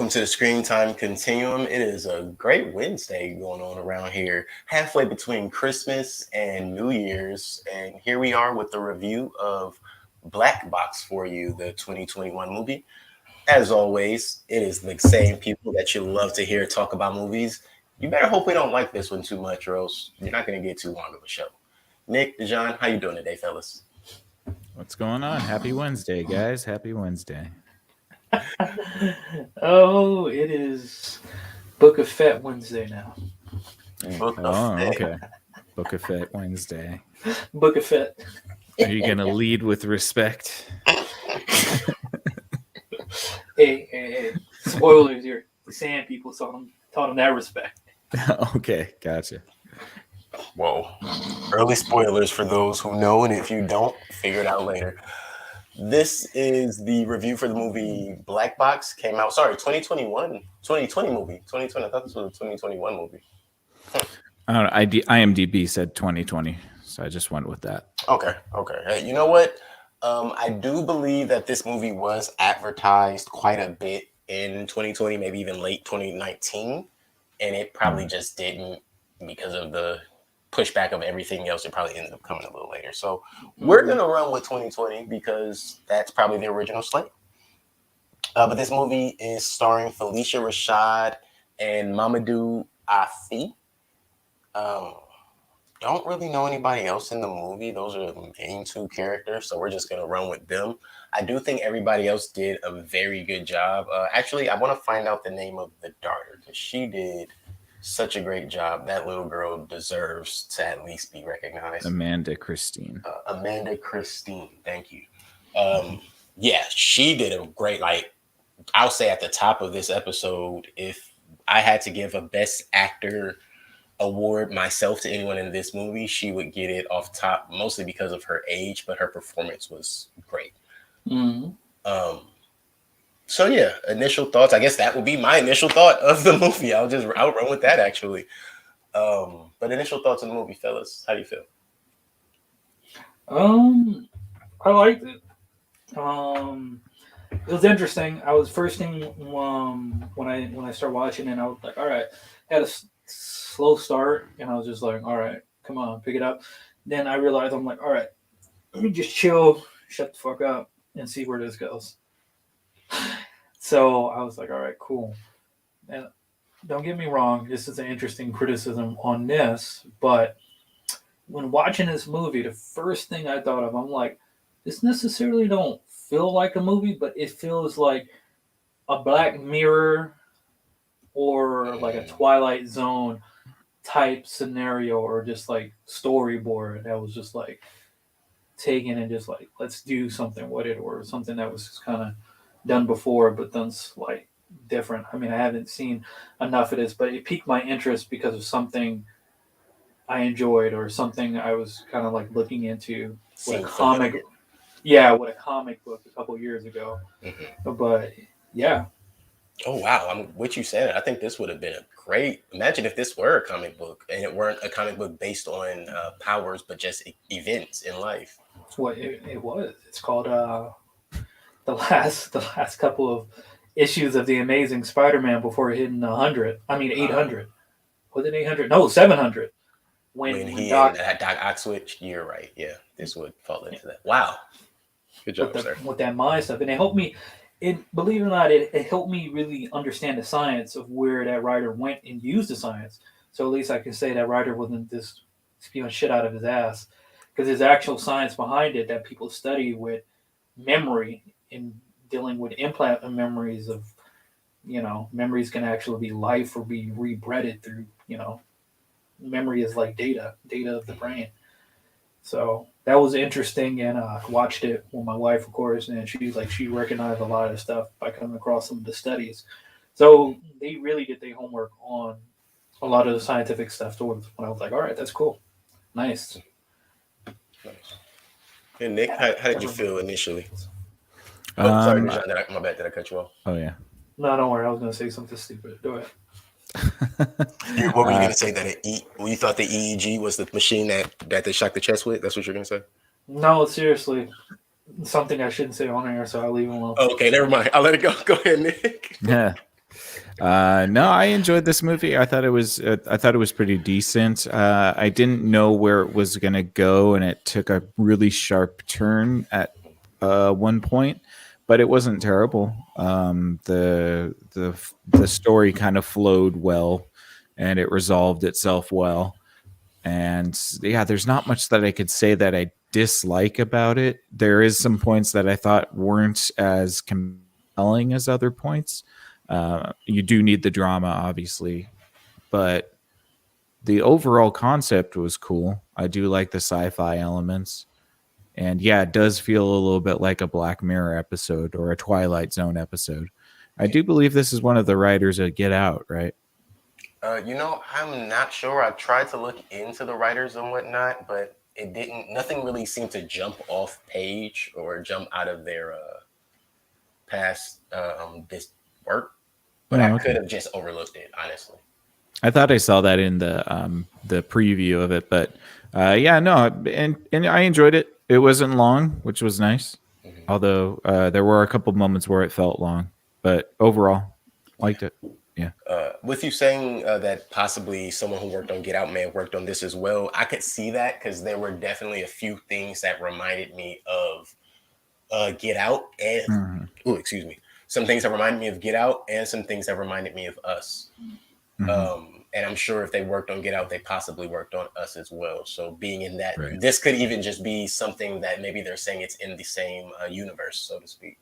welcome to the Screen Time Continuum. It is a great Wednesday going on around here, halfway between Christmas and New Year's. And here we are with the review of Black Box for you, the 2021 movie. As always, it is the same people that you love to hear talk about movies. You better hope we don't like this one too much, or else you're not going to get too long of a show. Nick, Dejan, how you doing today, fellas? What's going on? Happy Wednesday, guys. Happy Wednesday. Oh, it is Book of Fett Wednesday now. Book of Oh, Fett. okay. Book of Fett Wednesday. Book of Fett. Are you going to lead with respect? Hey. Spoilers here. The Sand People taught them that respect. Okay, gotcha. Whoa. Early spoilers for those who know, and if you don't, figure it out later. This is the review for the movie Black Box. Came out, 2020 movie. 2020. I thought this was a 2021 movie. I don't know. IMDb said 2020, so I just went with that. Okay. Hey, you know what? I do believe that this movie was advertised quite a bit in 2020, maybe even late 2019, and it probably just didn't because of the pushback of everything else. It probably ended up coming a little later. So we're gonna run with 2020 because that's probably the original slate. But this movie is starring Felicia Rashad and Mamadou Afi. Don't really know anybody else in the movie. Those are the main two characters, so we're just gonna run with them. I do think everybody else did a very good job. Actually, I want to find out the name of the daughter because she did such a great job. That little girl deserves to at least be recognized. Amanda Christine. Amanda Christine, thank you. Yeah, she did a great. I'll say at the top of this episode, if I had to give a Best Actor award myself to anyone in this movie, she would get it off top, mostly because of her age, but her performance was great. Mm-hmm. So yeah, initial thoughts. I guess that would be my initial thought of the movie. I'll run with that actually. But initial thoughts on the movie, fellas. How do you feel? I liked it. It was interesting. I was first thing when I started watching it, I was like, all right, had a slow start, and I was just like, all right, come on, pick it up. Then I realized I'm like, all right, let me just chill, shut the fuck up, and see where this goes. So I was like, all right, cool. And don't get me wrong, this is an interesting criticism on this, but when watching this movie, the first thing I thought of, I'm like, this necessarily don't feel like a movie, but it feels like a Black Mirror or like a Twilight Zone type scenario, or just like storyboard that was just like taken and just like, let's do something with it, or something that was just kind of done before but done like different. I mean, I haven't seen enough of this, but it piqued my interest because of something I enjoyed, or something I was kind of like looking into with a comic. Yeah, with a comic book a couple years ago. Mm-hmm. But yeah. Oh wow! What you said, I think this would have been a great. Imagine if this were a comic book and it weren't a comic book based on powers, but just events in life. That's what it was. It's called the last couple of issues of the Amazing Spider-Man before hitting 100. I mean 800. Was it 800? No, 700. When he Doc Ock switched, you're right. Yeah, this would fall into that. Wow. Good job, sir. With that mind stuff. And it helped me, believe it or not, it helped me really understand the science of where that writer went and used the science. So at least I can say that writer wasn't just spewing shit out of his ass. Because there's actual science behind it that people study with memory and dealing with implant memories of, memories can actually be life or be rebreaded through, memory is like data of the brain. So that was interesting, and I watched it with my wife, of course, and she recognized a lot of stuff by coming across some of the studies. So they really did their homework on a lot of the scientific stuff towards when I was like, all right, that's cool. Nice. And Nick, how did you feel initially? Sorry, my bad. Did I cut you off? Oh yeah. No, don't worry. I was going to say something stupid. Go ahead. What were you going to say? You thought the EEG was the machine that they shocked the chest with? That's what you're going to say? No, seriously. Something I shouldn't say on air, so I'll leave it alone. Okay, never mind. I'll let it go. Go ahead, Nick. Yeah. No, I enjoyed this movie. I thought it was pretty decent. I didn't know where it was gonna go, and it took a really sharp turn at one point, but it wasn't terrible. The story kind of flowed well, and it resolved itself well. And yeah, there's not much that I could say that I dislike about it. There is some points that I thought weren't as compelling as other points. You do need the drama, obviously, but the overall concept was cool. I do like the sci-fi elements. And yeah, it does feel a little bit like a Black Mirror episode or a Twilight Zone episode. I do believe this is one of the writers of Get Out, right? I'm not sure. I tried to look into the writers and whatnot, but it didn't. Nothing really seemed to jump off page or jump out of their past this work. But I could have just overlooked it, honestly. I thought I saw that in the preview of it, but yeah, no, and I enjoyed it. It wasn't long, which was nice. Mm-hmm. Although there were a couple moments where it felt long, but overall, liked it. Yeah. With you saying that possibly someone who worked on Get Out may have worked on this as well, I could see that because there were definitely a few things that reminded me of Get Out and excuse me, some things that reminded me of Get Out and some things that reminded me of Us. And I'm sure if they worked on Get Out, they possibly worked on Us as well. So being in that, this could even just be something that maybe they're saying it's in the same universe, so to speak.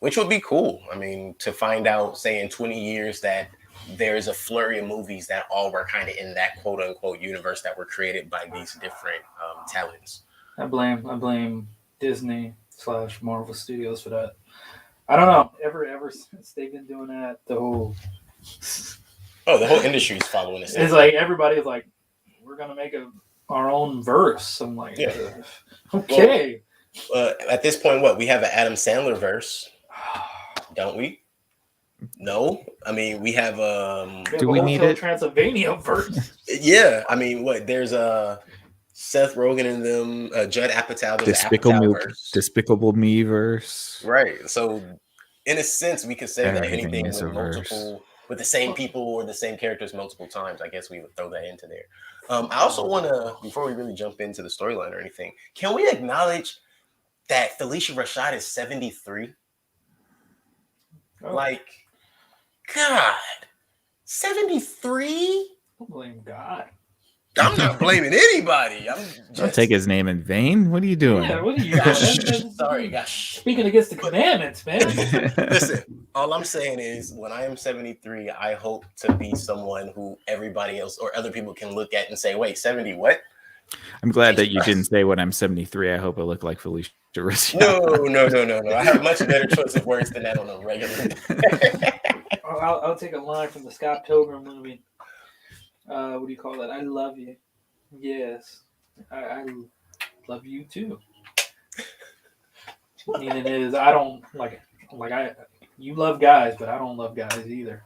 Which would be cool. I mean, to find out, say, in 20 years that there's a flurry of movies that all were kind of in that quote unquote universe that were created by these different talents. I blame Disney / Marvel Studios for that. I don't know. Ever since they've been doing that, the whole industry is following this. It's like everybody's like, we're gonna make our own verse. I'm like, okay. Well, at this point, we have an Adam Sandler verse, don't we? No, I mean we have. Do we need it? Transylvania verse? Yeah, I mean there's a. Seth Rogen and them, Judd Apatow, Despicable Me verse. Right. So, in a sense, we could say that anything with the same people or the same characters multiple times, I guess we would throw that into there. I also want to, before we really jump into the storyline or anything, can we acknowledge that Phylicia Rashad is 73? Like, God, 73? Don't blame God. I'm not blaming anybody. Don't take his name in vain. What are you doing? Yeah, what are you doing? Sorry, gosh. Speaking against the commandments, man. Listen, all I'm saying is when I am 73, I hope to be someone who everybody else or other people can look at and say, wait, 70 what? I'm glad that you didn't say when I'm 73. I hope I look like Phylicia Rashad. No. I have much better choice of words than that on a regular. I'll take a line from the Scott Pilgrim movie. What do you call that? I love you. Yes, I love you too. Meaning is I don't like you love guys, but I don't love guys either.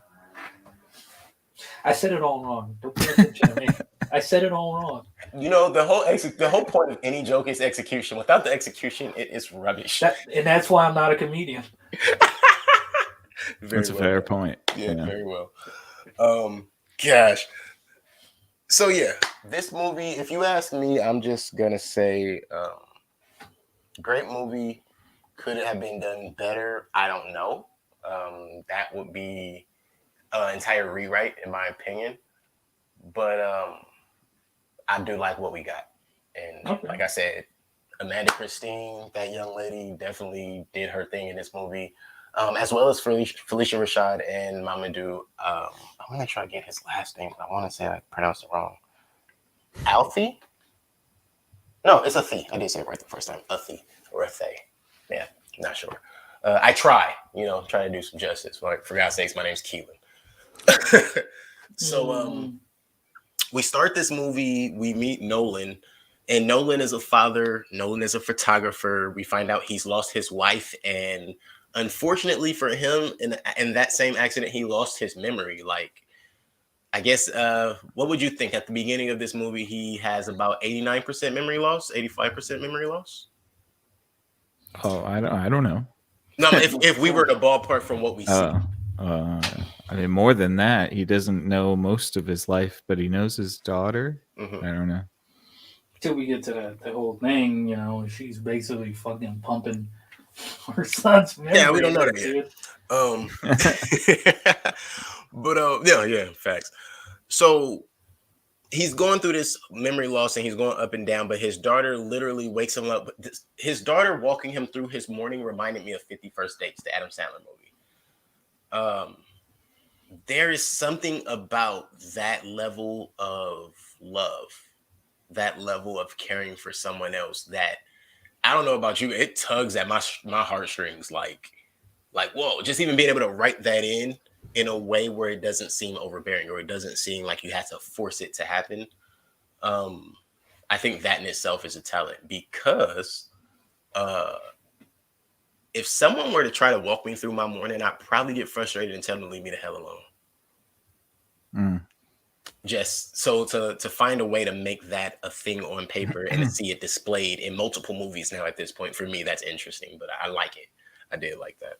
I said it all wrong. Don't pay attention to me. I said it all wrong. You know, the whole point of any joke is execution. Without the execution, it is rubbish. And that's why I'm not a comedian. That's a fair point. Yeah, very well. Gosh. So yeah, this movie, if you ask me, I'm just gonna say, great movie. Could it have been done better? I don't know. That would be an entire rewrite, in my opinion. But I do like what we got, and like I said, Amanda Christine, that young lady, definitely did her thing in this movie, as well as Phylicia Rashad and Mamadou. I'm gonna try to get his last name. I want to say I pronounced it wrong. Alfie? No, it's a Thee. I did say it right the first time. A Thee or a Thay. Yeah, not sure. I try to do some justice. Like, for God's sakes, my name's Keelan. So we start this movie. We meet Nolan. And Nolan is a father. Nolan is a photographer. We find out he's lost his wife. And unfortunately for him, in that same accident, he lost his memory. Like, I guess, what would you think? At the beginning of this movie, he has about 89% memory loss, 85% memory loss? Oh, I don't know. No, if we were to ballpark from what we see. I mean, more than that, he doesn't know most of his life, but he knows his daughter. Mhm. I don't know. Till we get to the whole thing, she's basically fucking pumping her son's memory. Yeah, we don't know that yet. dude. But yeah, facts. So he's going through this memory loss and he's going up and down, but his daughter literally wakes him up. His daughter walking him through his morning reminded me of 50 First Dates, the Adam Sandler movie. There is something about that level of love, that level of caring for someone else that I don't know about you, it tugs at my heartstrings. Like whoa, just even being able to write that in a way where it doesn't seem overbearing or it doesn't seem like you have to force it to happen. I think that in itself is a talent because if someone were to try to walk me through my morning, I'd probably get frustrated and tell them to leave me the hell alone. Just so to find a way to make that a thing on paper and to see it displayed in multiple movies now at this point, for me, that's interesting, but I like it. I did like that.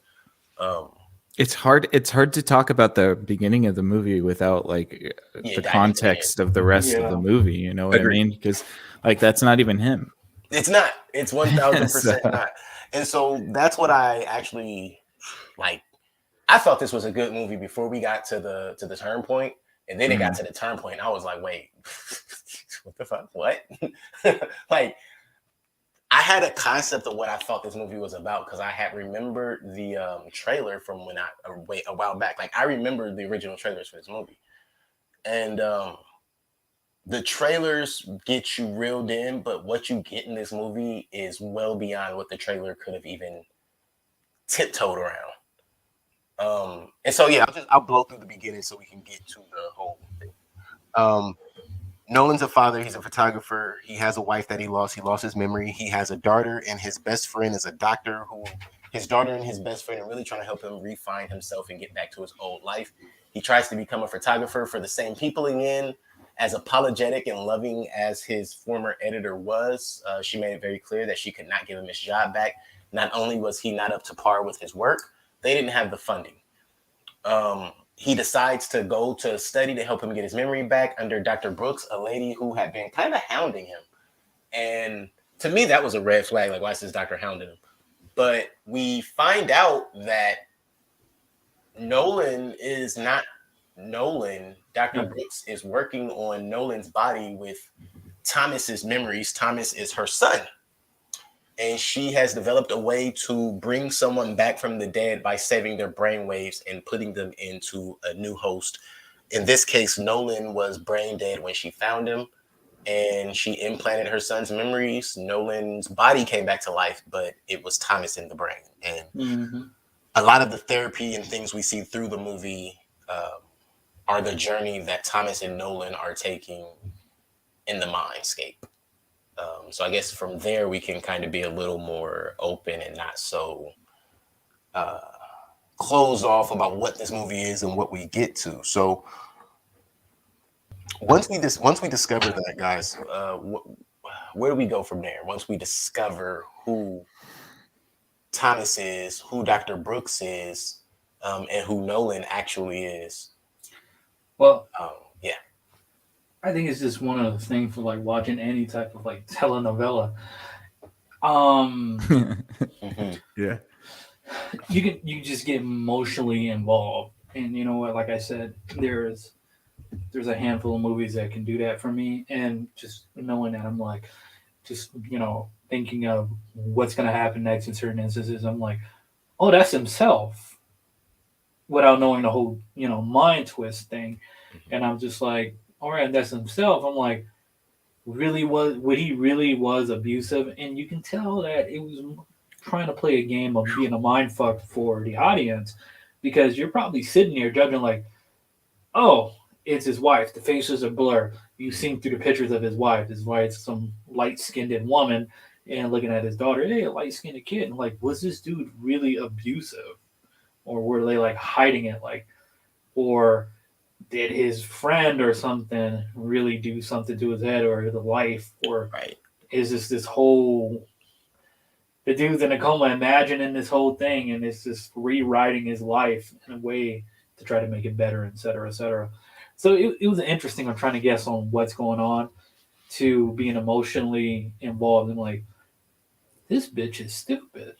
It's hard to talk about the beginning of the movie without the context of the rest of the movie, you know what Agreed. I mean? Because that's not even him. It's not. It's 1000% not. And so that's what I actually like. I thought this was a good movie before we got to the turn point, and then it got to the turn point. And I was like, wait, what the fuck? What? Like, I had a concept of what I thought this movie was about because I had remembered the trailer from when a while back. Like, I remember the original trailers for this movie, and the trailers get you reeled in, but what you get in this movie is well beyond what the trailer could have even tiptoed around. And so yeah, I'll blow through the beginning so we can get to the whole thing. Nolan's a father. He's a photographer. He has a wife that he lost. He lost his memory. He has a daughter, and his best friend is a doctor who his daughter and his best friend are really trying to help him refine himself and get back to his old life. He tries to become a photographer for the same people again. As apologetic and loving as his former editor was, she made it very clear that she could not give him his job back. Not only was he not up to par with his work, they didn't have the funding. He decides to go to study to help him get his memory back under Dr. Brooks, a lady who had been kind of hounding him. And to me, that was a red flag. Like, why is this doctor hounding him? But we find out that Nolan is not Nolan. Dr. Brooks is working on Nolan's body with Thomas's memories. Thomas is her son. And she has developed a way to bring someone back from the dead by saving their brainwaves and putting them into a new host. In this case, Nolan was brain dead when she found him, and she implanted her son's memories. Nolan's body came back to life, but it was Thomas in the brain. And a lot of the therapy and things we see through the movie are the journey that Thomas and Nolan are taking in the mindscape. So I guess from there we can kind of be a little more open and not so closed off about what this movie is and what we get to. So once we discover that, guys, where do we go from there? Once we discover who Thomas is, who Dr. Brooks is, and who Nolan actually is. Well, yeah. I think it's just one of the things for watching any type of telenovela. Yeah. You just get emotionally involved. And you know what, like I said, there's a handful of movies that can do that for me. And just knowing that I'm thinking of what's gonna happen next in certain instances, I'm like, oh, that's himself, without knowing the whole, mind twist thing. And I'm just like, all right, that's himself. I'm like, he really was abusive? And you can tell that it was trying to play a game of being a mind fuck for the audience, because you're probably sitting there judging oh, it's his wife. The faces are blur. You seen through the pictures of his wife. His wife's some light-skinned woman, and looking at his daughter, hey, a light-skinned kid. And was this dude really abusive? Or were they hiding it? Or did his friend or something really do something to his head or the wife? Or right. is this whole the dude's in a coma, imagining this whole thing, and it's just rewriting his life in a way to try to make it better, et cetera, et cetera. So it was interesting. I'm trying to guess on what's going on to being emotionally involved. I'm like, this bitch is stupid.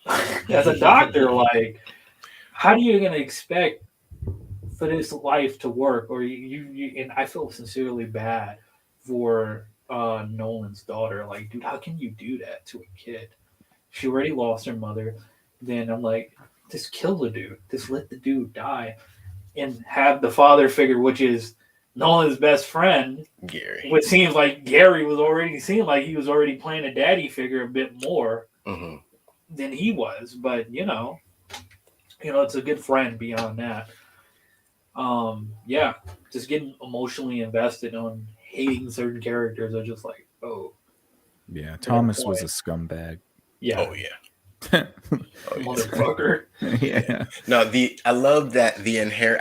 As a doctor, like, how are you gonna expect for this life to work? Or you and I feel sincerely bad for Nolan's daughter. Like, dude, how can you do that to a kid? She already lost her mother. Then I'm like, just kill the dude. Just let the dude die. And have the father figure, which is Nolan's best friend, Gary. which seems like Gary was already playing a daddy figure a bit more than he was. But you know, it's a good friend beyond that. Yeah, just getting emotionally invested on hating certain characters are just like, oh, Yeah, Thomas was a scumbag. yeah, Oh yeah. motherfucker. Yeah. No, I love that the inherent.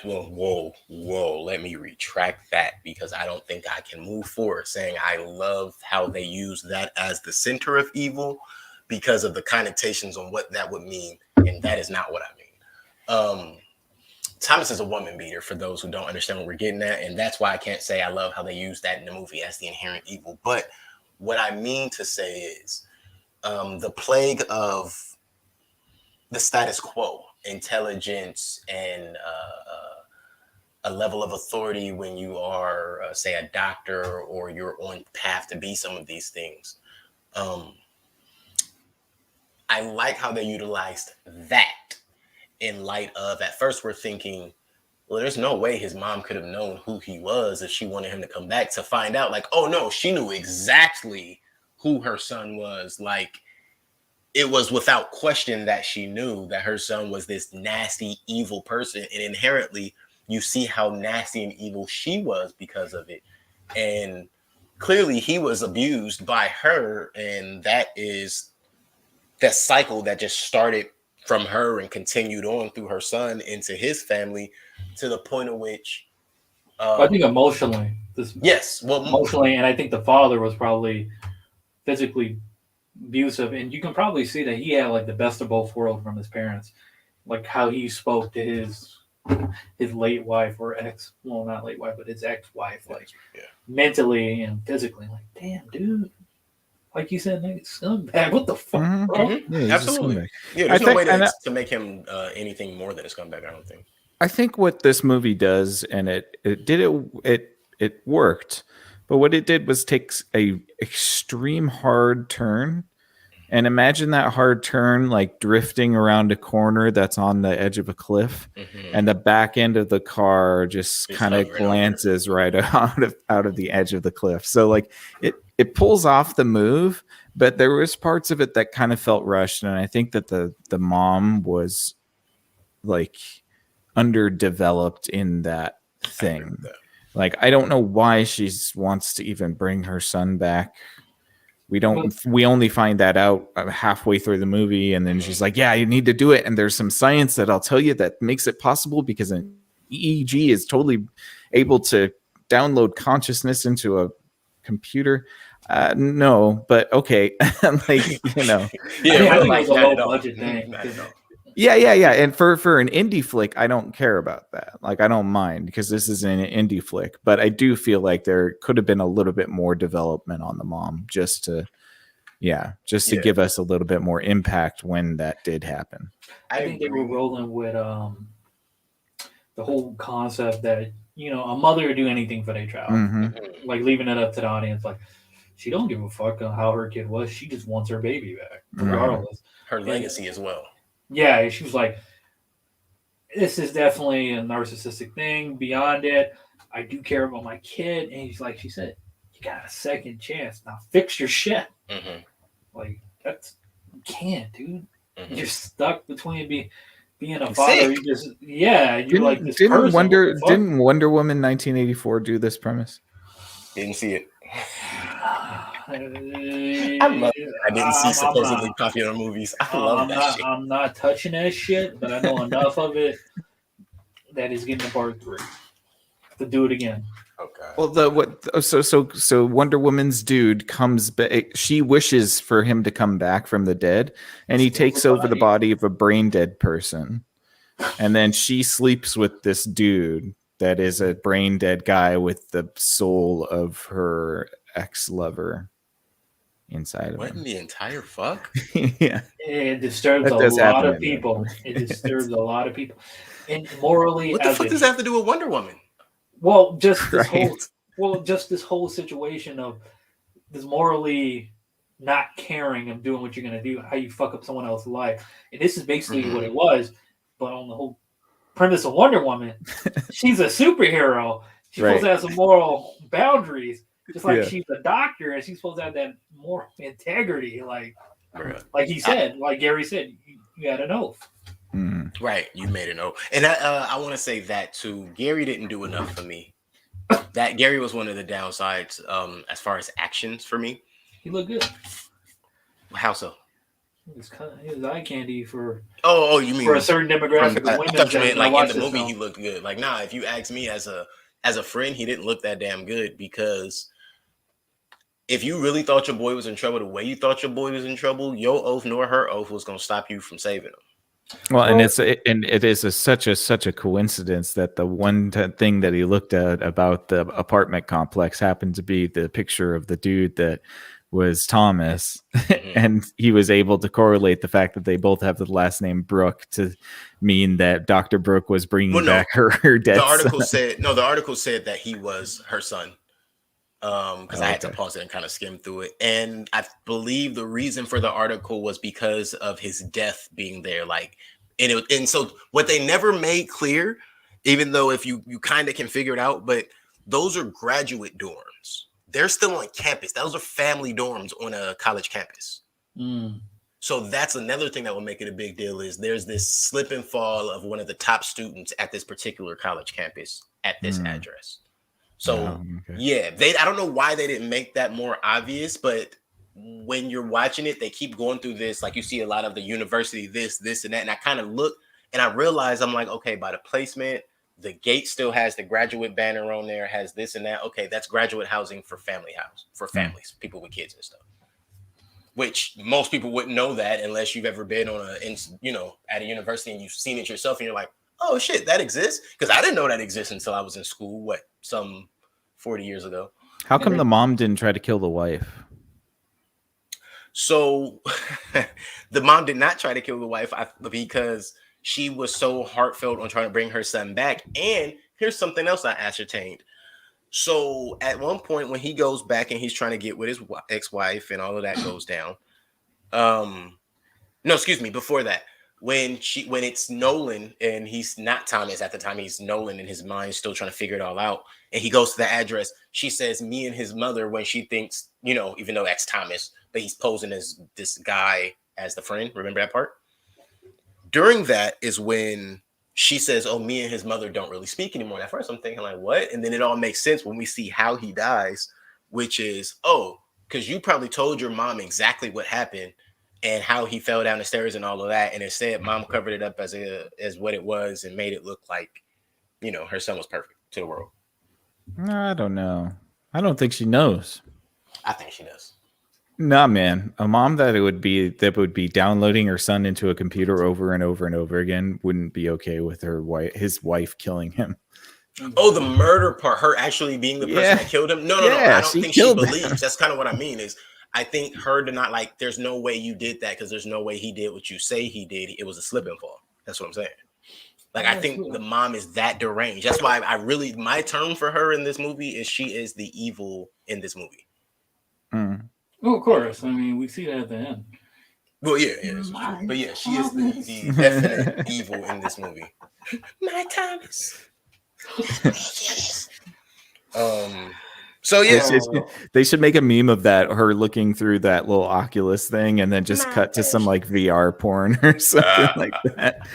Whoa. Let me retract that because I don't think I can move forward saying I love how they use that as the center of evil because of the connotations on what that would mean, and that is not what I mean. Thomas is a woman beater for those who don't understand what we're getting at, and that's why I can't say I love how they use that in the movie as the inherent evil. But what I mean to say is the plague of the status quo, intelligence, and a level of authority when you are, say, a doctor or you're on path to be some of these things. I like how they utilized that in light of, at first we're thinking, well, there's no way his mom could have known who he was if she wanted him to come back, to find out like, oh no, she knew exactly who her son was. Like, it was without question that she knew that her son was this nasty, evil person. And inherently, you see how nasty and evil she was because of it. And clearly he was abused by her. And that is that cycle that just started from her and continued on through her son into his family to the point at which I think emotionally, emotionally, and I think the father was probably physically abusive, and you can probably see that he had like the best of both worlds from his parents, like how he spoke to his late wife or not late wife, but his ex-wife, like mentally and physically, like, damn, dude. Like you said, nigga, scumbag. What the fuck, bro? Yeah, absolutely. Yeah, there's no way to make him anything more than a scumbag, I don't think. I think what this movie does, and it worked, but what it did was take a extreme hard turn, and imagine that hard turn like drifting around a corner that's on the edge of a cliff, and the back end of the car just kind of glances right out of the edge of the cliff. So like it pulls off the move, but there was parts of it that kind of felt rushed, and I think that the mom was like underdeveloped in that thing. Like, I don't know why she wants to even bring her son back. We only find that out halfway through the movie, and then she's like, yeah, you need to do it, and there's some science that I'll tell you that makes it possible because an EEG is totally able to download consciousness into a computer. No, but okay. Like, you know. Yeah, I think it was a low budget thing. Yeah. And for an indie flick, I don't care about that. Like, I don't mind because this is an indie flick, but I do feel like there could have been a little bit more development on the mom just to give us a little bit more impact when that did happen. I think they were rolling with the whole concept that, a mother would do anything for their child, like leaving it up to the audience. Like, she don't give a fuck on how her kid was. She just wants her baby back, regardless. Her legacy as well. Yeah, she was like, this is definitely a narcissistic thing. Beyond it, I do care about my kid. And he's like, she said, you got a second chance. Now fix your shit. Like, you can't, dude. You're stuck between being a father. You're like this didn't Wonder Woman 1984 do this premise? Didn't see it. I love it. I didn't see supposedly popular movies. I love that shit. I'm not touching that shit, but I know enough of it that is getting a part 3 to do it again. Okay. Well, so Wonder Woman's dude comes back. She wishes for him to come back from the dead, and he takes over the body of a brain dead person, and then she sleeps with this dude that is a brain dead guy with the soul of her ex-lover inside of What in him. the entire fuck? Yeah, It disturbs That a does lot happen of in that people. movie. It disturbs a lot of people. And morally, What the as fuck a does that have to do with Wonder Woman? well, just this whole Right. just this whole situation of this morally not caring of doing what you're gonna do, how you fuck up someone else's life. And this is basically what it was, but on the whole premise of Wonder Woman, she's a superhero. She's supposed to have some moral boundaries. Just like Yeah. she's a doctor and she's supposed to have that moral integrity. Like Bruh. he said, like Gary said, you had an oath. Mm. Right, you made a note, and I want to say that too. Gary didn't do enough for me. That Gary was one of the downsides, as far as actions for me. He looked good. How so? He was eye candy for You mean for a certain demographic of I women. thought you that meant watch like in the this movie film. he looked good. Like, nah, if you ask me as a friend, he didn't look that damn good, because if you really thought your boy was in trouble the way you thought your boy was in trouble, your oath nor her oath was gonna stop you from saving him. Well, and it is such a coincidence that the one thing that he looked at about the apartment complex happened to be the picture of the dude that was Thomas, and he was able to correlate the fact that they both have the last name Brooke to mean that Dr. Brooke was bringing back her dead The article son. the article said that he was her son. Because I had to pause it and kind of skim through it, and I believe the reason for the article was because of his death being there. Like, and so what they never made clear, even though if you kind of can figure it out, but those are graduate dorms. They're still on campus. Those are family dorms on a college campus. So that's another thing that will make it a big deal, is there's this slip and fall of one of the top students at this particular college campus at this address. So yeah, I don't know why they didn't make that more obvious, but when you're watching it, they keep going through this. Like, you see a lot of the university, this, and that. And I kind of look and I realize, I'm like, okay, by the placement, the gate still has the graduate banner on there, has this and that. Okay, that's graduate housing for families, people with kids and stuff. Which most people wouldn't know that unless you've ever been on at a university and you've seen it yourself and you're like, oh shit, that exists? Because I didn't know that exists until I was in school, some 40 years ago. How come the mom didn't try to kill the wife? So the mom did not try to kill the wife because she was so heartfelt on trying to bring her son back. And here's something else I ascertained. So at one point when he goes back and he's trying to get with his ex-wife and all of that goes down. No, excuse me, before that. When it's Nolan and he's not Thomas at the time, he's Nolan in his mind, still trying to figure it all out. And he goes to the address. She says, me and his mother, when she thinks, even though that's Thomas, but he's posing as this guy as the friend. Remember that part? During that is when she says, oh, me and his mother don't really speak anymore. And at first I'm thinking like, what? And then it all makes sense when we see how he dies, which is, because you probably told your mom exactly what happened and how he fell down the stairs and all of that. And instead, mom covered it up as what it was and made it look like, her son was perfect to the world. I don't know. I don't think she knows. I think she does. Nah, man. A mom that would be downloading her son into a computer over and over and over again wouldn't be okay with his wife killing him. Oh, the murder part, her actually being the person that killed him. No. I don't think she believes. That's kind of what I mean is, I think her to not like, there's no way you did that because there's no way he did what you say he did. It was a slip and fall. That's what I'm saying. Like, I think the mom is that deranged. That's why my term for her in this movie is she is the evil in this movie. Oh, of course. I mean, we see that at the end. Well, yeah. But yeah, she is the definite evil in this movie. My Thomas. So yeah, they should make a meme of that, her looking through that little Oculus thing, and then just cut to some like VR porn or something like that.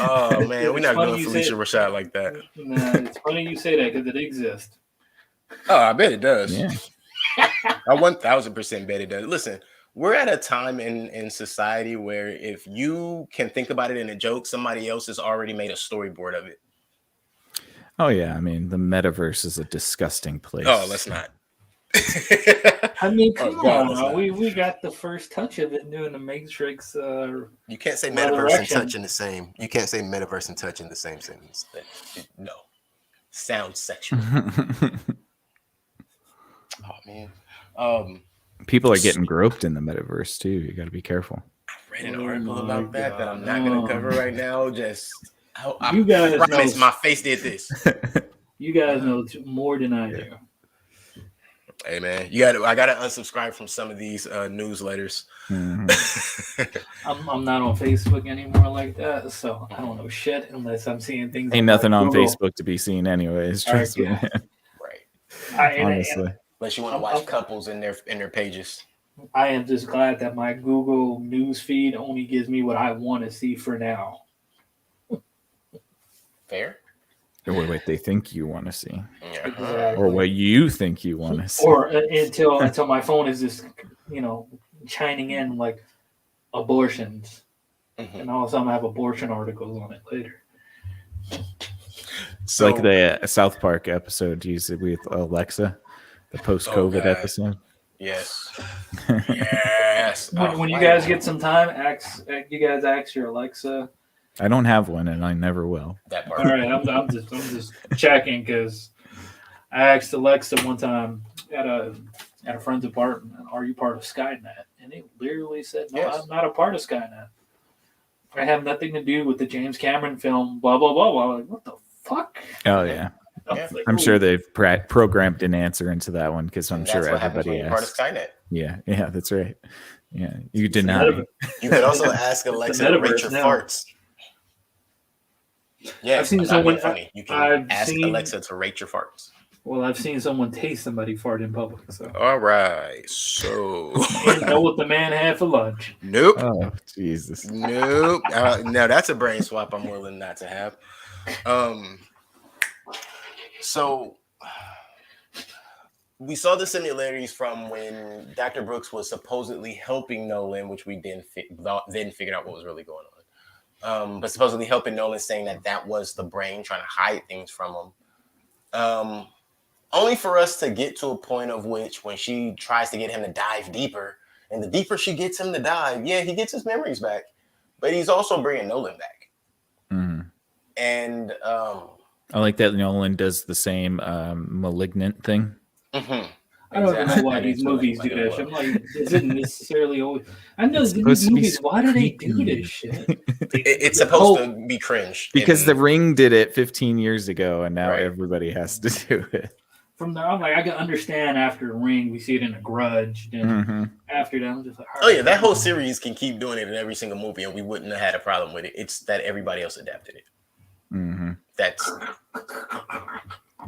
Oh man, we're not doing Felicia Rashad like that. Nah, it's funny you say that because it exists. Oh, I bet it does. Yeah. I 1000% bet it does. Listen, we're at a time in society where if you can think about it in a joke, somebody else has already made a storyboard of it. Oh yeah, I mean the metaverse is a disgusting place. Oh, let's not. I mean, Oh, come God, let's on. not. We got the first touch of it doing the Matrix. You can't say metaverse and Resurrection. touch in the same. You can't say metaverse and touch in the same sentence. No, sounds sexual. Oh man. People are getting groped in the metaverse too. You got to be careful. I read an Oh article my about that that I'm not God. going to cover right now. Just I You guys promise know- my face did this. You guys know more than I do. Hey man, I gotta unsubscribe from some of these newsletters. Mhm. I'm not on Facebook anymore like that, so I don't know shit unless I'm seeing things. Ain't nothing on Google. Facebook to be seen anyways. Trust me. Yeah. Right. Honestly. Unless you want to watch couples in their pages. I am just glad that my Google news feed only gives me what I want to see for now. Fair. Wait, they think you want to see, Yeah. Exactly. or what you think you want to see. Or until my phone is just shining in like abortions, Mhm. and all of a sudden I have abortion articles on it later. So Like the South Park episode you said with Alexa, the post-COVID God. episode. yes, yes. When you guys get some time, ask your Alexa. I don't have one, and I never will. that All part. right, I'm just checking because I asked Alexa one time at a friend's apartment, "Are you part of Skynet?" And it literally said, "No, Yes. I'm not a part of Skynet. I have nothing to do with the James Cameron film." Blah blah blah blah. I'm like, what the fuck? Oh yeah, I was Yeah. like, I'm "Ooh." sure they've programmed an answer into that one because I'm And sure that's what happens when everybody you're part of asks. Skynet. Yeah, that's right. Yeah, you It's the deny. metaverse. You could also ask Alexa to rate metaverse your now. farts. Yeah, I've seen not someone- being funny. You can I've ask seen- Alexa to rate your farts. Well, I've seen someone taste somebody fart in public, so All right, so didn't know what the man had for lunch. nope, Oh Jesus! nope. Now that's a brain swap I'm willing not to have. So we saw the similarities from when Dr. Brooks was supposedly helping Nolan, which we then figured out what was really going on. But supposedly helping Nolan, saying that was the brain trying to hide things from him. Only for us to get to a point of which when she tries to get him to dive deeper, and the deeper she gets him to dive, yeah, he gets his memories back, but he's also bringing Nolan back. Mhm. And I like that Nolan does the same Malignant thing. mhm. I don't even know why Exactly. these movies do that shit. I'm like, is it necessarily always? I know It's these supposed to be movies. Why do they do creepy. this shit? It's supposed to be cringe Because The and- Ring did it 15 years ago, and now Right. everybody has to do it. From there, I'm like, I can understand after Ring, we see it in A Grudge. Then Mhm. after that, I'm just like, all Oh yeah, right. that whole series can keep doing it in every single movie, and we wouldn't have had a problem with it. It's that everybody else adapted it. Mhm. That's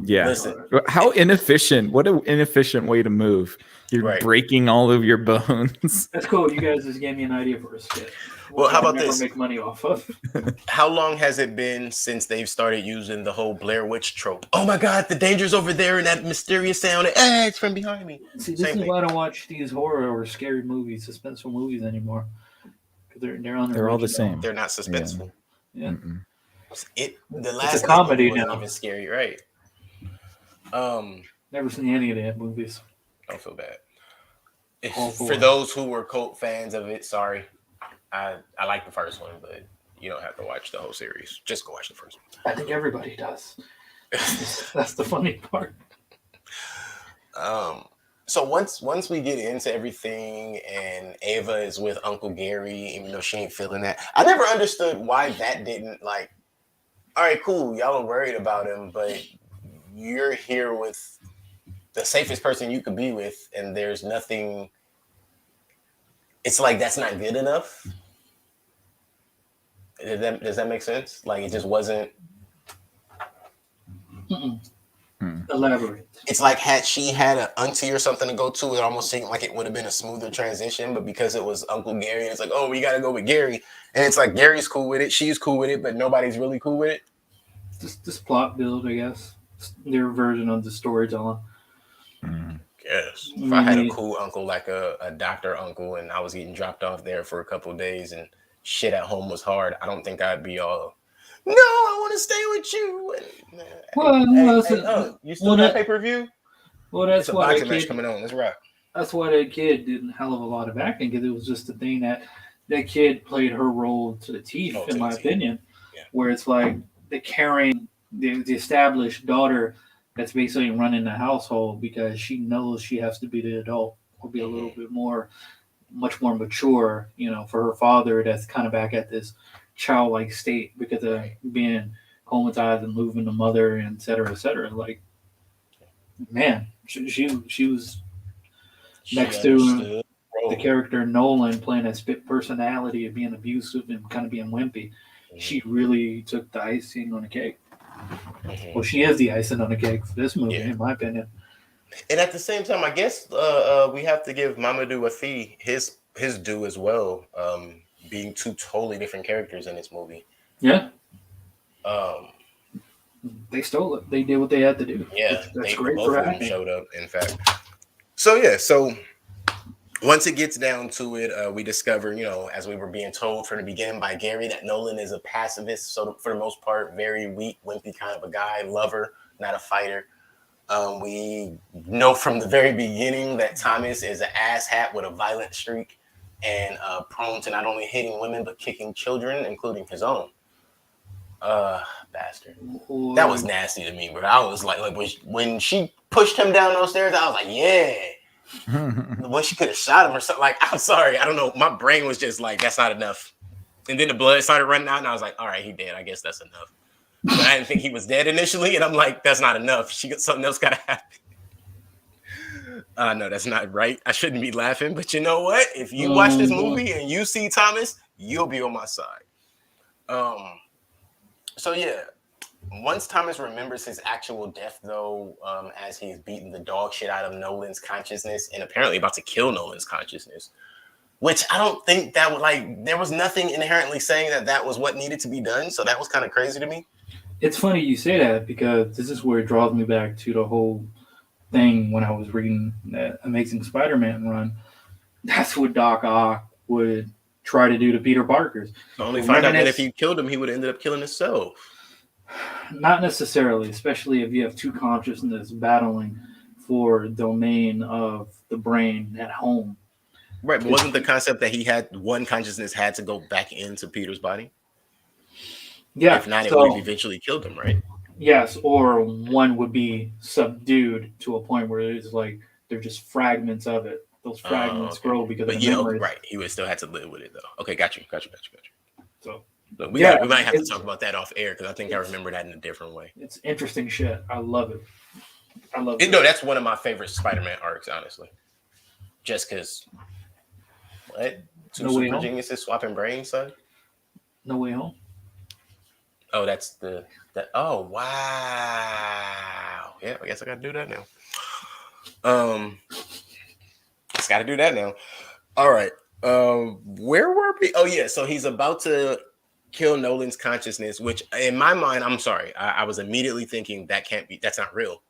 Yeah. listen. How inefficient! What an inefficient way to move. You're Right. breaking all of your bones. That's cool. You guys just gave me an idea for a skit. Well, how I can about never this? Make money off of. How long has it been since they've started using the whole Blair Witch trope? Oh my God, the danger's over there, and that mysterious sound. It's from behind me. See, this Same is thing. why I don't watch these horror or scary movies, suspenseful movies anymore. Because they're They're all the unoriginal. same. They're not suspenseful. Yeah. Mm-mm. The last comedy movie wasn't now. even scary, right? Never seen any of the movies. Don't feel bad. All For four. those who were cult fans of it, sorry. I like the first one, but you don't have to watch the whole series. Just go watch the first I think everybody does. That's the funny part. one. So once we get into everything and Ava is with Uncle Gary, even though she ain't feeling that, I never understood why that didn't like. All right, cool. Y'all are worried about him, but you're here with the safest person you could be with, and there's nothing. It's like that's not good enough. Does that make sense? Like it just wasn't. Mm-mm. Hmm. Elaborate. It's like had she had an auntie or something to go to, it almost seemed like it would have been a smoother transition. But because it was Uncle Gary, it's like, oh, we got to go with Gary, and it's like Gary's cool with it, she's cool with it, but nobody's really cool with it. Just this plot build, I guess. Their version of the storytelling. Mhm. Yes. If I Mm-hmm. had a cool uncle, like a doctor uncle, and I was getting dropped off there for a couple of days, and shit at home was hard, I don't think I'd be all, No, I want to stay with you. And, Well, you still well, got that, pay-per-view? well, It's that's a why boxing that match kid. coming on. Let's rock. That's why that kid did a hell of a lot of acting because it was just the thing that that kid played her role to the Oh, teeth, to in the my teeth. opinion. Yeah. Where it's like the caring, the established daughter that's basically running the household because she knows she has to be the adult or be a little bit more, much more mature, for her father that's kind of back at this childlike state because of Right. being comatized and losing the mother, and et cetera, et cetera. Like, man, she was She next to understood. the Bro. character Nolan playing that spit personality of being abusive and kind of being wimpy. She really took the icing on the cake. Well, she is the icing on the cake for this movie, Yeah. in my opinion. And at the same time, I guess we have to give Mamadou Afi his due as well. Being two totally different characters in this movie. Yeah, Um, they stole it. They did what they had to do. yeah, That's they great both for of them acting. showed up. In fact, so once it gets down to it, we discover, as we were being told from the beginning by Gary, that Nolan is a pacifist. So for the most part, very weak, wimpy kind of a guy, lover, not a fighter. We know from the very beginning that Thomas is an asshat with a violent streak and prone to not only hitting women but kicking children, including his own. Bastard. That was nasty to me, bro. I was like when she pushed him down those stairs, I was like, yeah. When she could have shot him or something. Like, I'm sorry, I don't know. My brain was just like, that's not enough. And then the blood started running out, and I was like, all right, he dead. I guess that's enough. But I didn't think he was dead initially, and I'm like, that's not enough. Something else gotta happen. No, that's not right. I shouldn't be laughing, but you know what? If you watch this movie and you see Thomas, you'll be on my side. So yeah, once Thomas remembers his actual death, though, as he's beating the dog shit out of Nolan's consciousness and apparently about to kill Nolan's consciousness, which I don't think that would there was nothing inherently saying that was what needed to be done. So that was kind of crazy to me. It's funny you say that because this is where it draws me back to the whole thing when I was reading that Amazing Spider-Man run. That's what Doc Ock would try to do to Peter Parker's. I only find out that if he killed him, he would have ended up killing himself. Not necessarily, especially if you have two consciousness battling for domain of the brain at home. Right, but wasn't the concept that he had one consciousness had to go back into Peter's body? Yeah. If not, it would have eventually killed him, right? Yes, or one would be subdued to a point where it's like they're just fragments of it. Those fragments grow because of the memories. Right. He would still have to live with it, though. Okay, got you. So we might have to talk about that off air because I think I remember that in a different way. It's interesting shit. I love it. it. No, that's one of my favorite Spider-Man arcs, honestly. Just because, what? Two super geniuses swapping brains, son? No Way Home. Oh, that's oh, wow. Yeah, I guess I got to do that now. Just got to do that now. All right. Where were we? Oh, yeah. So he's about to kill Nolan's consciousness, which in my mind, I'm sorry. I was immediately thinking that's not real.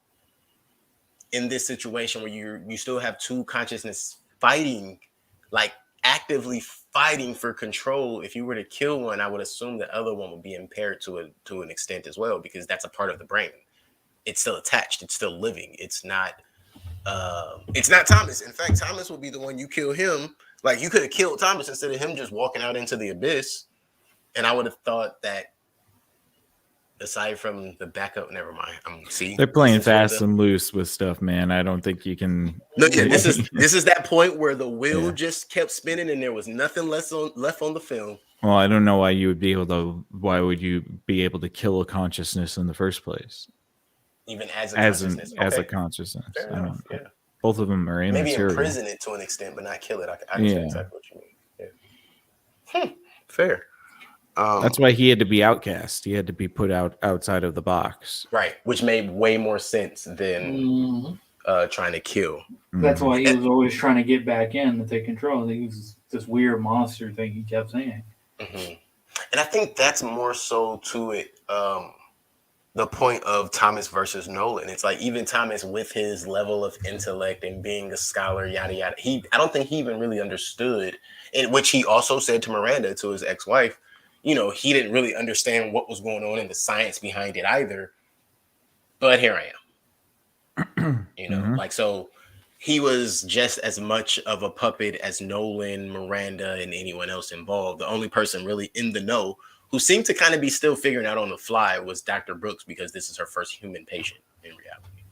In this situation where you still have two consciousness fighting, like actively fighting for control. If you were to kill one, I would assume the other one would be impaired to an extent as well, because that's a part of the brain. It's still attached. It's still living. It's not Thomas. In fact, Thomas will be the one you kill him. Like, you could have killed Thomas instead of him just walking out into the abyss. And I would have thought that, aside from the backup, never mind. They're playing fast and loose with stuff, man. I don't think you can. Look, this is that point where the wheel just kept spinning and there was nothing left on the film. Well, I don't know why you would be able to. Why would you be able to kill a consciousness in the first place? Even as a consciousness. Fair enough, yeah. Both of them are immaterial. Maybe imprison it to an extent, but not kill it. I understand exactly what you mean. Yeah. Fair. That's why he had to be outcast. He had to be put outside of the box. Right, which made way more sense than trying to kill. That's why he was always trying to get back in to take control. He was this weird monster thing he kept saying. Mm-hmm. And I think that's more so to it, the point of Thomas versus Nolan. It's like, even Thomas, with his level of intellect and being a scholar, yada, yada, I don't think he even really understood, in which he also said to Miranda, to his ex-wife, he didn't really understand what was going on and the science behind it either. But here I am. Mhm. So he was just as much of a puppet as Nolan, Miranda, and anyone else involved. The only person really in the know who seemed to kind of be still figuring out on the fly was Dr. Brooks, because this is her first human patient in reality,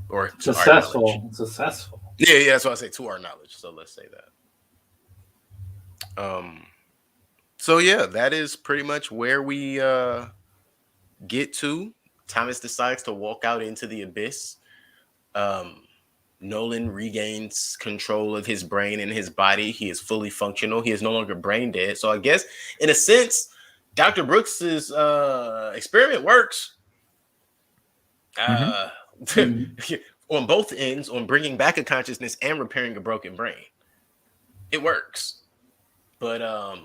or to our knowledge. Successful. Yeah, that's what I say, to our knowledge. So let's say that. So yeah, that is pretty much where we get to. Thomas decides to walk out into the abyss. Nolan regains control of his brain and his body. He is fully functional. He is no longer brain dead. So I guess, in a sense, Dr. Brooks's experiment works. On both ends, on bringing back a consciousness and repairing a broken brain. It works. But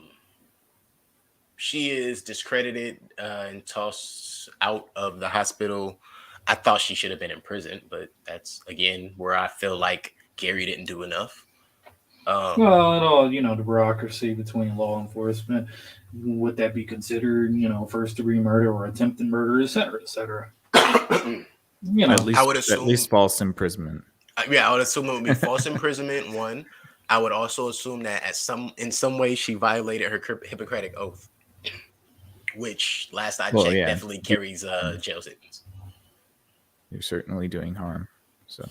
she is discredited and tossed out of the hospital. I thought she should have been in prison, but that's, again, where I feel like Gary didn't do enough. Well, and all, the bureaucracy between law enforcement, would that be considered, first degree murder or attempted murder, et cetera, et cetera. At least, I would assume, at least false imprisonment. Yeah, I would assume it would be false imprisonment. One, I would also assume that in some way she violated her Hippocratic oath, which last I checked definitely carries jail sentence. You're certainly doing harm. So,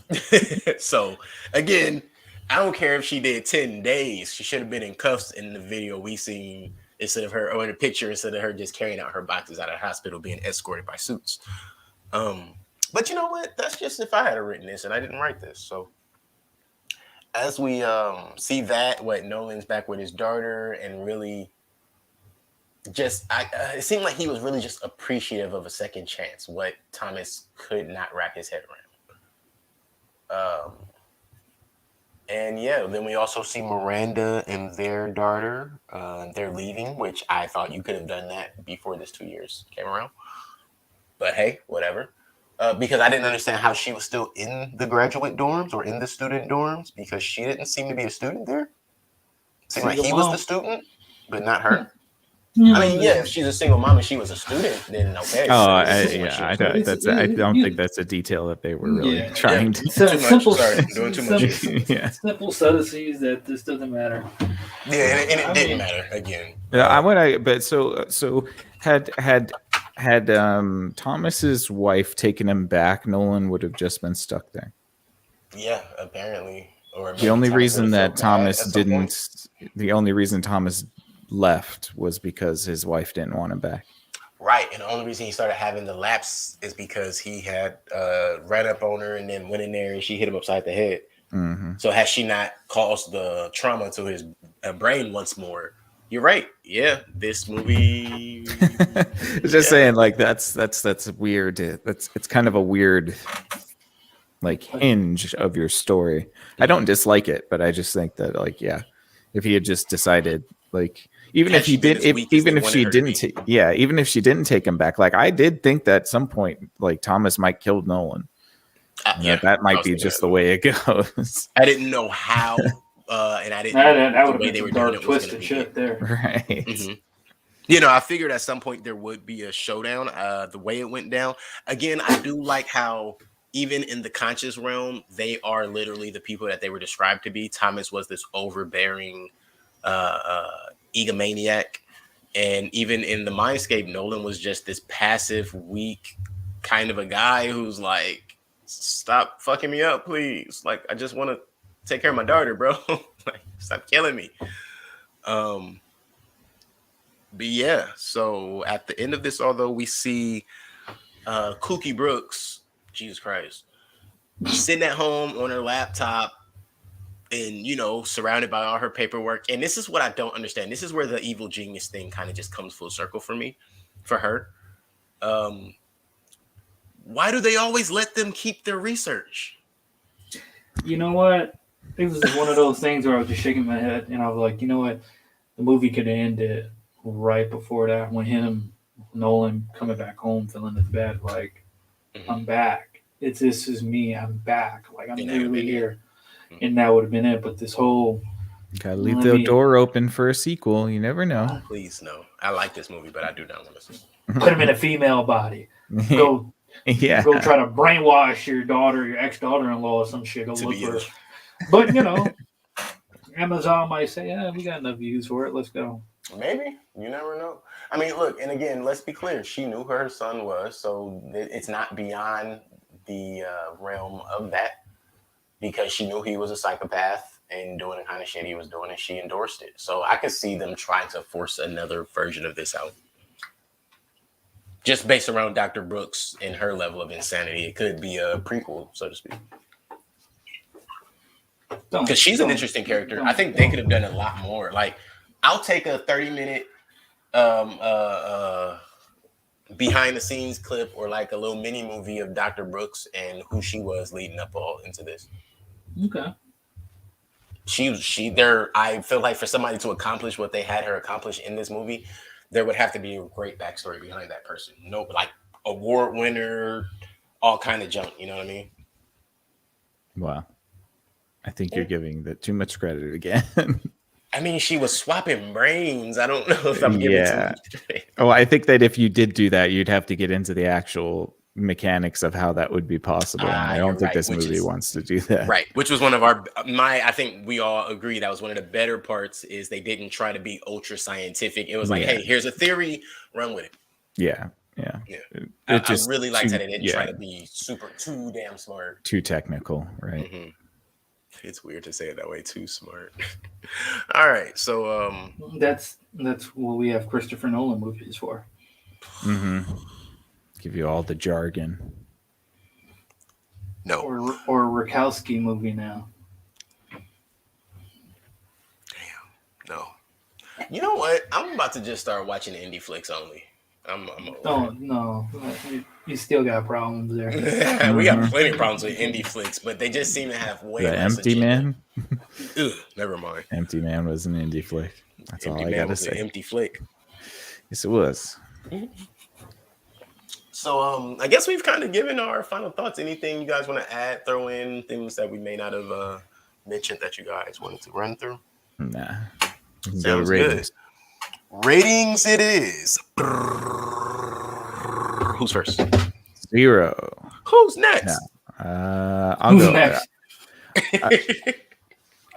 so again, I don't care if she did 10 days. She should have been in cuffs in the video we seen instead of her, or in the picture, instead of her just carrying out her boxes out of the hospital, being escorted by suits. But you know what? That's just if I had written this, and I didn't write this. So as we see that, Nolan's back with his daughter, and really just, it seemed like he was really just appreciative of a second chance, what Thomas could not wrap his head around. And yeah, then we also see Miranda and their daughter. They're leaving, which I thought you could have done that before this 2 years came around. But hey, whatever. Because I didn't understand how she was still in the graduate dorms or in the student dorms, because she didn't seem to be a student there. It seemed like he was the student, but not her. I mean, yeah, if she's a single mom and she was a student, then okay. I don't think that's a detail that they were really trying to. Simple, sorry, I'm doing too much. Simple subtleties that this doesn't matter. Yeah, and it didn't matter again. Had Thomas's wife taken him back, Nolan would have just been stuck there. Yeah, apparently. Or the only reason Thomas left was because his wife didn't want him back. Right, and the only reason he started having the lapse is because he had ran up on her and then went in there and she hit him upside the head. Mm-hmm. So has she not caused the trauma to his brain once more? You're right. Yeah, this movie. Just saying, like that's weird. It's kind of a weird, like, hinge of your story. I don't dislike it, but I just think that, like, yeah, if he had just decided, like, even if she didn't take him back, like, I did think that at some point, like, Thomas might kill Nolan. That might be just the way it goes. I didn't know how. And I didn't. That would have been a dark, twisted shit there, right? Mm-hmm. I figured at some point there would be a showdown. The way it went down, again, I do like how even in the conscious realm, they are literally the people that they were described to be. Thomas was this overbearing egomaniac, and even in the mindscape, Nolan was just this passive, weak kind of a guy who's like, "Stop fucking me up, please. Like, I just want to take care of my daughter, bro. Like, stop killing me." But yeah, so at the end of this, although we see Kooky Brooks, Jesus Christ, sitting at home on her laptop and, surrounded by all her paperwork. And this is what I don't understand. This is where the evil genius thing kind of just comes full circle for me, for her. Why do they always let them keep their research? You know what? It was one of those things where I was just shaking my head, and I was like, you know what? The movie could have ended right before that, when Nolan coming back home, feeling his bed, like, I'm back. This is me. I'm back. Like, I'm literally here. And that would have been it. But this whole Gotta leave Let the me door open for a sequel. You never know. Please no. I like this movie, but I do not want to see it. put him in a female body. Go Yeah. go try to brainwash your daughter, your ex-daughter-in-law or some shit. Go To look be for a- her. But you know, Amazon might say, "Yeah, we got enough views for it. Let's go." Maybe. You never know. I mean, look, and again, let's be clear. She knew who her son was, so it's not beyond the realm of that because she knew he was a psychopath and doing the kind of shit he was doing, and she endorsed it. So I could see them trying to force another version of this out. Just based around Dr. Brooks and her level of insanity, it could be a prequel, so to speak. Because she's an interesting character. I think they could have done a lot more. Like, I'll take a 30-minute behind the scenes clip or like a little mini movie of Dr. Brooks and who she was leading up all into this. Okay. I feel like for somebody to accomplish what they had her accomplish in this movie, there would have to be a great backstory behind that person. No, like award winner, all kind of junk. You know what I mean? Wow. I think you're giving that too much credit again. I mean, she was swapping brains. I don't know if I'm giving too much credit. Oh, I think that if you did do that, you'd have to get into the actual mechanics of how that would be possible. And I don't think this movie wants to do that. Right, which was one of I think we all agree that was one of the better parts is they didn't try to be ultra scientific. It was like, hey, here's a theory, run with it. Yeah. I really liked that they didn't try to be too damn smart. Too technical, right? Mm-hmm. It's weird to say it that way, too smart. All right, so that's what we have Christopher Nolan movies for. Mm-hmm. Give you all the jargon. No. Or a Rakowski movie now. Damn. No. You know what? I'm about to just start watching indie flicks only. Oh no, you still got problems there. We got plenty of problems with indie flicks, but they just seem to have way The less Empty agenda. Man. Ugh, never mind. Empty Man was an indie flick. That's Empty all I Man gotta was say. an empty flick. Yes, it was. So I guess we've kind of given our final thoughts. Anything you guys want to add, throw in, things that we may not have mentioned that you guys wanted to run through? Nah. Sounds good. Ratings it is. Who's first? 0. Who's next? I'll go. Next?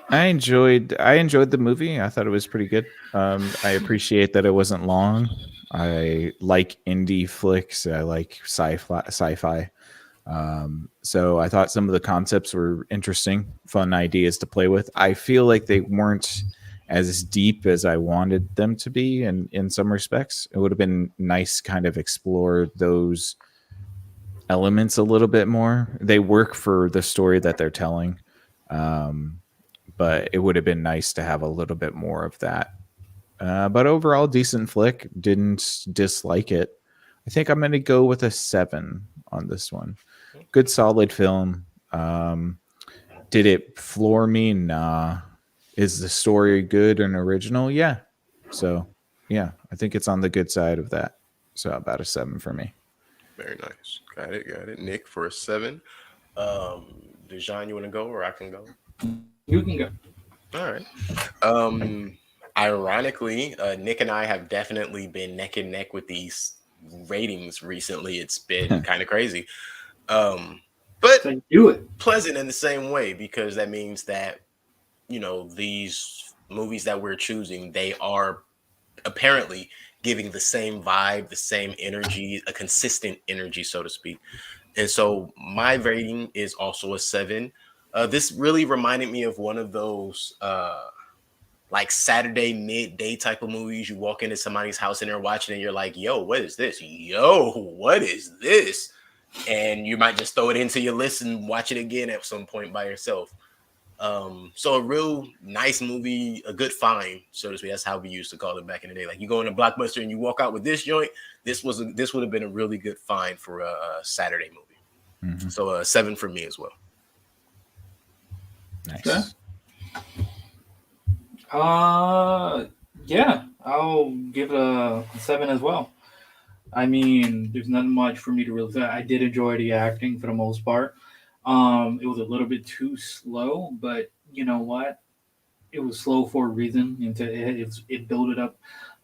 I enjoyed the movie. I thought it was pretty good. I appreciate that it wasn't long. I like indie flicks. I like sci-fi. So I thought some of the concepts were interesting, fun ideas to play with. I feel like they weren't as deep as I wanted them to be in some respects. It would have been nice kind of explore those elements a little bit more. They work for the story that they're telling. But it would have been nice to have a little bit more of that. But overall, decent flick. Didn't dislike it. I think I'm going to go with a 7 on this one. Good, solid film. Did it floor me? Nah. Is the story good and original? Yeah. So, yeah, I think it's on the good side of that. So about a 7 for me. Very nice. Got it. Nick for a 7. Dejan, you want to go or I can go? You can go. All right. Ironically, Nick and I have definitely been neck and neck with these ratings recently. It's been kind of crazy. But So do it. Pleasant in the same way, because that means that, you know, these movies that we're choosing, they are apparently giving the same vibe, the same energy, a consistent energy, so to speak. And so my rating is also a 7. This really reminded me of one of those like Saturday midday type of movies. You walk into somebody's house and they're watching and you're like, yo, what is this? Yo, what is this? And you might just throw it into your list and watch it again at some point by yourself. So a real nice movie, a good find, so to speak. That's how we used to call it back in the day. Like you go in a Blockbuster and you walk out with this joint. This would have been a really good find for a Saturday movie. Mm-hmm. So a 7 for me as well. Nice. Okay. Yeah, I'll give it a 7 as well. I mean, there's nothing much for me to really say. I did enjoy the acting for the most part. It was a little bit too slow, but you know what? it was slow for a reason. It built up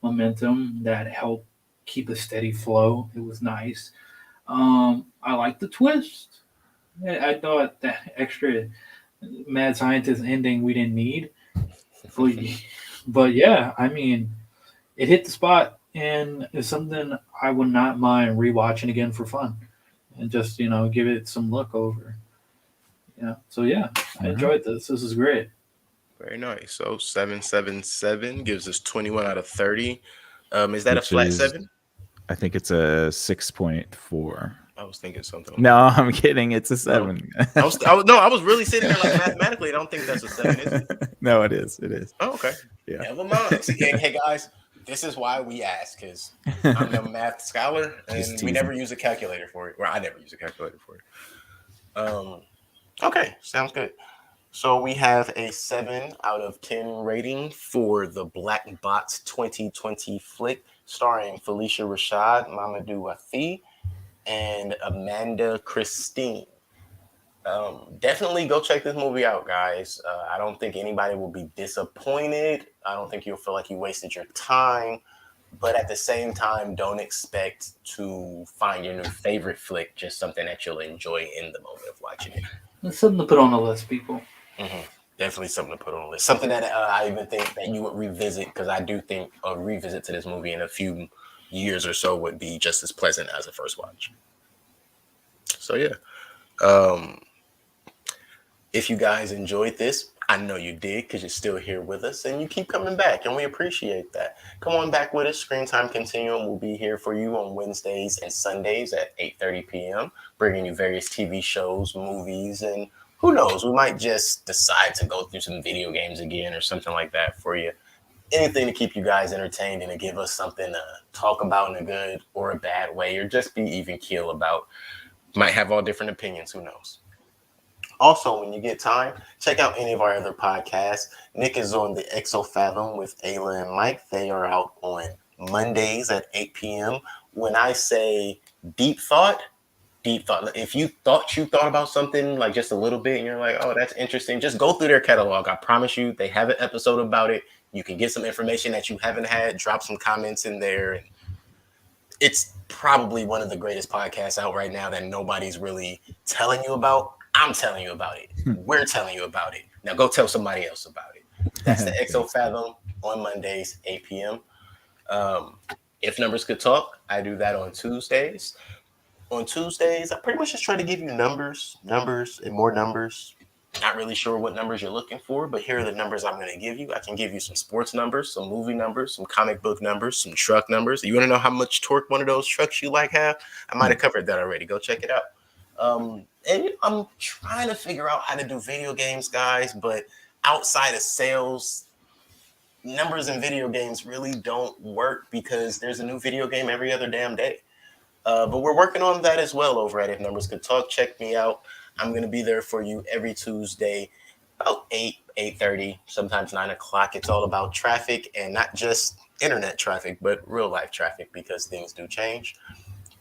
momentum that helped keep a steady flow. It was nice. I like the twist. I thought that extra mad scientist ending we didn't need, but but yeah, I mean, it hit the spot, and it's something I would not mind rewatching again for fun, and just give it some look over. Yeah. So yeah, I All right. enjoyed this. This is great. Very nice. So 777 gives us 21 out of 30. Is that a Which flat is, 7? I think it's a 6.4. I was thinking something. No, I'm kidding. It's a 7. I was really sitting there like mathematically. I don't think that's a 7, is it? No, it is. It is. Oh, okay. Yeah. Never mind. See, hey guys, this is why we ask, because I'm a math scholar Just and we teasing. never use a calculator for it. Well, I never use a calculator for it. Okay, sounds good. So we have a 7 out of 10 rating for the Black Box 2020 flick starring Felicia Rashad, Mamadou Afi, and Amanda Christine. Definitely go check this movie out, guys. I don't think anybody will be disappointed. I don't think you'll feel like you wasted your time. But at the same time, don't expect to find your new favorite flick, just something that you'll enjoy in the moment of watching it. It's something to put on the list, people. Mm-hmm. Definitely something to put on the list. Something that I even think that you would revisit, because I do think a revisit to this movie in a few years or so would be just as pleasant as a first watch. So yeah. If you guys enjoyed this, I know you did because you're still here with us and you keep coming back, and we appreciate that. Come on back with us. Screen Time Continuum will be here for you on Wednesdays and Sundays at 8:30 p.m., bringing you various TV shows, movies, and who knows, we might just decide to go through some video games again or something like that for you. Anything to keep you guys entertained and to give us something to talk about in a good or a bad way, or just be even keel about. Might have all different opinions, who knows. Also, when you get time, check out any of our other podcasts. Nick is on the Exofathom with Ayla and Mike. They are out on Mondays at 8 p.m. When I say deep thought, if you thought about something like just a little bit and you're like, oh, that's interesting, just go through their catalog. I promise you, they have an episode about it. You can get some information that you haven't had, drop some comments in there. And it's probably one of the greatest podcasts out right now that nobody's really telling you about. I'm telling you about it. We're telling you about it. Now go tell somebody else about it. That's the Exofathom on Mondays, 8 p.m. If Numbers Could Talk, I do that on Tuesdays. On Tuesdays, I pretty much just try to give you numbers, and more numbers. Not really sure what numbers you're looking for, but here are the numbers I'm going to give you. I can give you some sports numbers, some movie numbers, some comic book numbers, some truck numbers. You want to know how much torque one of those trucks you like have? I might have covered that already. Go check it out. And I'm trying to figure out how to do video games, guys, but outside of sales, numbers in video games really don't work because there's a new video game every other damn day. But we're working on that as well over at If Numbers Could Talk. Check me out. I'm going to be there for you every Tuesday, about 8:30, sometimes 9 o'clock. It's all about traffic, and not just internet traffic, but real life traffic, because things do change.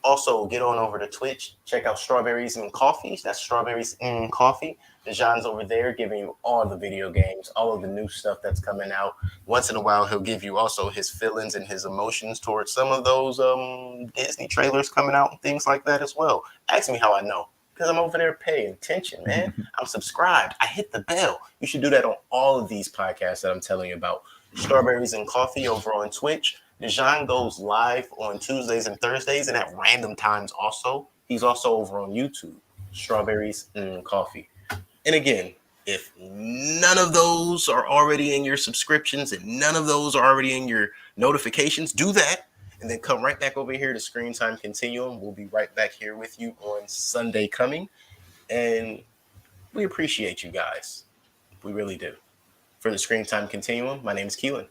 Also, get on over to Twitch. Check out Strawberries and Coffee. That's Strawberries and Coffee. Dejan's over there giving you all the video games, all of the new stuff that's coming out. Once in a while, he'll give you also his feelings and his emotions towards some of those Disney trailers coming out and things like that as well. Ask me how I know, because I'm over there paying attention, man. I'm subscribed. I hit the bell. You should do that on all of these podcasts that I'm telling you about. Strawberries and Coffee over on Twitch. Dejan goes live on Tuesdays and Thursdays and at random times also. He's also over on YouTube, Strawberries and Coffee. And again, if none of those are already in your subscriptions and none of those are already in your notifications, do that. And then come right back over here to Screen Time Continuum. We'll be right back here with you on Sunday coming. And we appreciate you guys. We really do. For the Screen Time Continuum, my name is Keelan.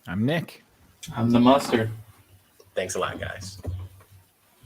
I'm Nick. I'm the mustard. Thanks a lot, guys.